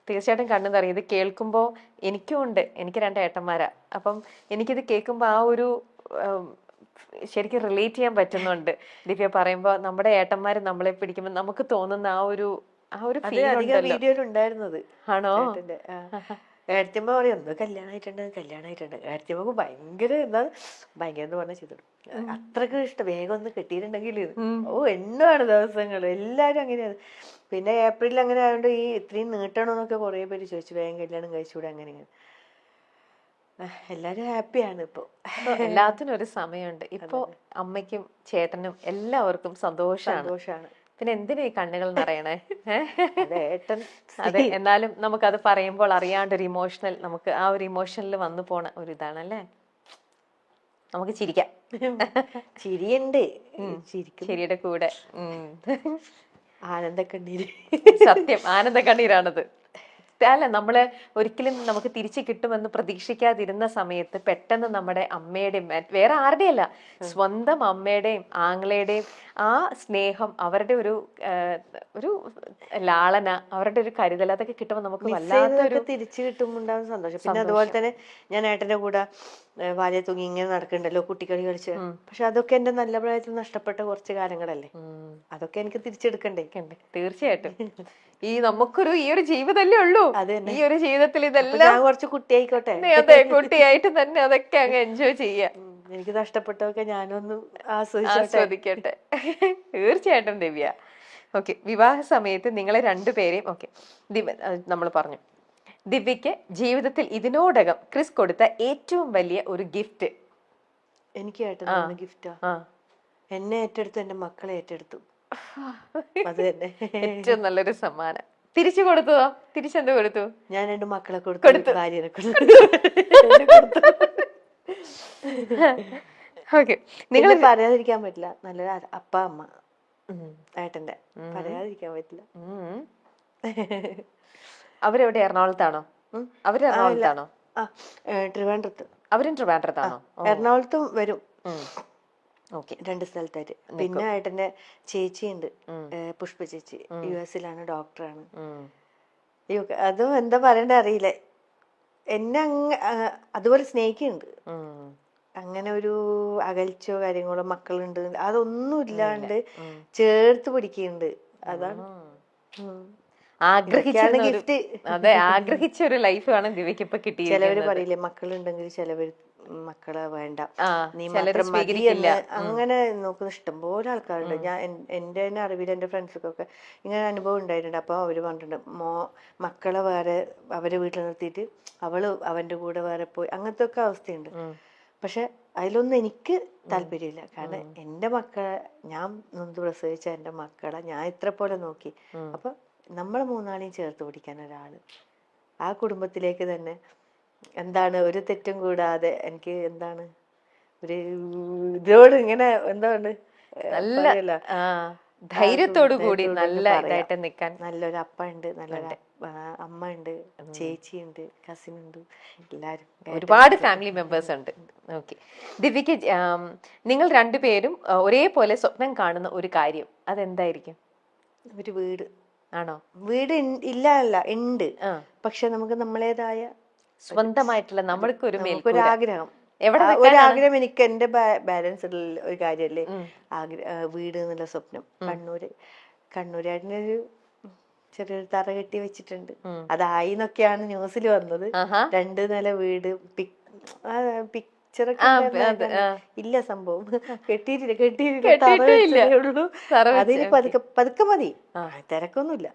തീർച്ചയായിട്ടും കണ്ണു നിറയും. ഇത് കേൾക്കുമ്പോൾ എനിക്കും ഉണ്ട്, എനിക്ക് 2 ഏട്ടന്മാരാ. അപ്പം എനിക്കിത് കേൾക്കുമ്പോൾ ആ ഒരു ശരിക്കും റിലേറ്റ് ചെയ്യാൻ പറ്റുന്നുണ്ട്. ദിവ്യ പറയുമ്പോൾ നമ്മുടെ ഏട്ടന്മാര് നമ്മളെ പിടിക്കുമ്പോൾ നമുക്ക് തോന്നുന്ന ആ ഒരു ഫീൽ ഉണ്ടല്ലോ. വീഡിയോയിൽ ഉണ്ടായിരുന്നത് ആണോ? ഏടത്തിയമ്മ പറയും ഒന്ന് കല്യാണമായിട്ടുണ്ട്. ഏടത്തിയമ്മക്ക് ഭയങ്കര ഭയങ്കര എന്ന് പറഞ്ഞാൽ ചെയ്തു അത്രക്ക് ഇഷ്ടം. വേഗം ഒന്ന് കെട്ടിയിട്ടുണ്ടെങ്കിൽ എണ്ണമാണ് ദിവസങ്ങൾ. എല്ലാരും അങ്ങനെയാണ്. പിന്നെ ഏപ്രിലിൽ അങ്ങനെ ആയതുകൊണ്ട് ഈ ഇത്രയും നീട്ടണമെന്നൊക്കെ കുറെ പേര് ചോദിച്ചു, വേഗം കല്യാണം കഴിച്ചുകൂടെ അങ്ങനെ ഇങ്ങനെ. എല്ലാരും ഹാപ്പിയാണ് ഇപ്പൊ. എല്ലാത്തിനും ഒരു സമയമുണ്ട്. ഇപ്പൊ അമ്മയ്ക്കും ചേട്ടനും എല്ലാവർക്കും സന്തോഷാണ്. പിന്നെ എന്തിനാ ഈ കണ്ണുകൾ നിറയണേ? അതെ, എന്നാലും നമുക്കത് പറയുമ്പോൾ അറിയാണ്ടൊരു ഇമോഷണൽ, നമുക്ക് ആ ഒരു ഇമോഷനിൽ വന്നു പോണ ഒരു ഇതാണല്ലേ. നമുക്ക് ചിരിക്കാം. ചിരിയുണ്ട്, ചിരിയുടെ കൂടെ ആനന്ദക്കണ്ണീര്. സത്യം, ആനന്ദക്കണ്ണീരാണത്. അല്ല, നമ്മള് ഒരിക്കലും നമുക്ക് തിരിച്ചു കിട്ടുമെന്ന് പ്രതീക്ഷിക്കാതിരുന്ന സമയത്ത് പെട്ടെന്ന് നമ്മുടെ അമ്മയുടെയും വേറെ ആരുടെയല്ല, സ്വന്തം അമ്മയുടെയും ആങ്ങളയുടെയും ആ സ്നേഹം, അവരുടെ ഒരു ലാളന, അവരുടെ ഒരു കരുതൽ, അതൊക്കെ കിട്ടുമ്പോൾ നമുക്ക് വല്ലാത്തൊരു തിരിച്ചു കിട്ടുമ്പോണ്ടാവുന്ന സന്തോഷം. പിന്നെ അതുപോലെ തന്നെ ഞാൻ ഏട്ടന്റെ കൂടെ വാലിയ തൂങ്ങി ഇങ്ങനെ നടക്കണ്ടല്ലോ, കുട്ടിക്കളി കളിച്ച്. പക്ഷെ അതൊക്കെ എന്റെ നല്ല പ്രായത്തിൽ നഷ്ടപ്പെട്ട കുറച്ച് കാലങ്ങളല്ലേ, അതൊക്കെ എനിക്ക് തിരിച്ചെടുക്കണ്ടേ. തീർച്ചയായിട്ടും. നമുക്കൊരു ഈ ഒരു ജീവിതമല്ലേ ഉള്ളൂ. ഈ ഒരു ജീവിതത്തിൽ ഇതെല്ലാം ഞാൻ കുറച്ച് കുട്ടിയായിക്കോട്ടെ. അതെ, കുട്ടിയായിട്ട് തന്നെ അതൊക്കെ അങ്ങ് എൻജോയ് ചെയ്യാം. എനിക്ക് നഷ്ടപ്പെട്ടതൊക്കെ ഞാനൊന്ന് ആസ്വദിക്കട്ടെ. തീർച്ചയായിട്ടും ദിവ്യ. ഓക്കെ, വിവാഹ സമയത്ത് നിങ്ങളെ 2 പേരെയും നമ്മൾ പറഞ്ഞു. ദിവ്യക്ക് ജീവിതത്തിൽ ഇതിനോടകം ക്രിസ് കൊടുത്ത ഏറ്റവും വലിയ ഒരു ഗിഫ്റ്റ്? എനിക്ക് ഗിഫ്റ്റാ, എന്നെ ഏറ്റെടുത്തു, എന്റെ മക്കളെ ഏറ്റെടുത്തു. അത് തന്നെ ഏറ്റവും നല്ലൊരു സമ്മാനം. തിരിച്ചു കൊടുത്തതോ? തിരിച്ചെന്ത് കൊടുത്തു? ഞാൻ 2 മക്കളെ കൊടുത്തു, ഭാര്യനെ കൊടുത്തു. നിങ്ങൾ പറയാതിരിക്കാൻ പറ്റില്ല, നല്ലൊരു അപ്പ അമ്മ ഏട്ടന്റെ, പറയാതിരിക്കാൻ പറ്റില്ല. അവരെവിടെ? എറണാകുളത്താണോ? അവര് എറണാകുളത്താണോ? ട്രിവാൻഡ്രത്ത്. അവരും ട്രിവാൻഡ്രത്താണോ? എറണാകുളത്തും വരും. 2 സ്ഥലത്തായിട്ട്. പിന്നെ ഏട്ടന്റെ ചേച്ചിയുണ്ട്, പുഷ്പ ചേച്ചി, US-ലാണ്, ഡോക്ടറാണ്. അതും എന്താ പറയണ്ട അറിയില്ല, എന്നെ അതുപോലെ സ്നേഹിക്കുന്നുണ്ട്. അങ്ങനെ ഒരു അകൽച്ചയോ കാര്യങ്ങളോ, മക്കളുണ്ട്, അതൊന്നും ഇല്ലാണ്ട് ചേർത്ത് പിടിക്കുന്നുണ്ട്. അതാണ് ഗിഫ്റ്റ്. അതെ, ആഗ്രഹിച്ച ഒരു ലൈഫ് ആണ് ദിവ്യക്ക് ഇപ്പൊ കിട്ടിയത്. ചിലവര് പറയില്ലേ, മക്കളുണ്ടെങ്കിൽ ചിലവര് മക്കളെ വേണ്ട, നീ മാത്രം മതി എന്ന് അങ്ങനെ നോക്കുന്ന ഇഷ്ടംപോലെ ആൾക്കാരുണ്ട്. ഞാൻ എന്റെ തന്നെ അറിവിൽ എന്റെ ഫ്രണ്ട്സൊക്കെ ഇങ്ങനെ അനുഭവം ഉണ്ടായിട്ടുണ്ട്. അപ്പൊ അവര് പറഞ്ഞിട്ടുണ്ട്, മക്കളെ വേറെ അവരെ വീട്ടിൽ നിർത്തിയിട്ട് അവള് അവന്റെ കൂടെ വേറെ പോയി, അങ്ങനത്തെ ഒക്കെ അവസ്ഥയുണ്ട്. പക്ഷെ അതിലൊന്നും എനിക്ക് താല്പര്യമില്ല. കാരണം എന്റെ മക്കളെ, ഞാൻ നൊന്ത് പ്രസവിച്ച എന്റെ മക്കളെ ഞാൻ ഇത്ര പോലെ നോക്കി. അപ്പൊ നമ്മളെ 3 ചേർത്ത് പിടിക്കാൻ ഒരാള്, ആ കുടുംബത്തിലേക്ക് തന്നെ എന്താണ് ഒരു തെറ്റും കൂടാതെ, എനിക്ക് എന്താണ് ഒരു ഇതിനോട് ഇങ്ങനെ എന്താണ് നല്ല ധൈര്യത്തോടു കൂടി നല്ല ഇതായിട്ട് നിൽക്കാൻ നല്ലൊരു അപ്പ ഉണ്ട്, നല്ലൊരു അമ്മ ഉണ്ട്, ചേച്ചിയുണ്ട്, കസിൻ ഉണ്ട്, എല്ലാരും ഒരുപാട് ഫാമിലി മെമ്പേഴ്സ് ഉണ്ട്. ഓക്കെ, ദിവ്യക്ക് നിങ്ങൾ 2 പേരും ഒരേപോലെ സ്വപ്നം കാണുന്ന ഒരു കാര്യം അതെന്തായിരിക്കും? ഒരു വീട്. ആണോ? വീട് ഇല്ല ഉണ്ട്, പക്ഷെ നമുക്ക് നമ്മളേതായ സ്വന്തമായിട്ടുള്ള നമ്മൾക്കൊരു ആഗ്രഹം. ആഗ്രഹം എനിക്ക് എന്റെ ബാലൻസ് ഒരു കാര്യല്ലേ, വീട് എന്നുള്ള സ്വപ്നം. കണ്ണൂരായിട്ടൊരു ചെറിയൊരു തറ കെട്ടി വെച്ചിട്ടുണ്ട്. അതായിന്നൊക്കെയാണ് ന്യൂസിൽ വന്നത്. 2 നില വീട്, പിക്ചറൊക്കെ ഇല്ല, സംഭവം കെട്ടിയിട്ടില്ല. അതിന് പതുക്കെ മതി, തിരക്കൊന്നുമില്ല.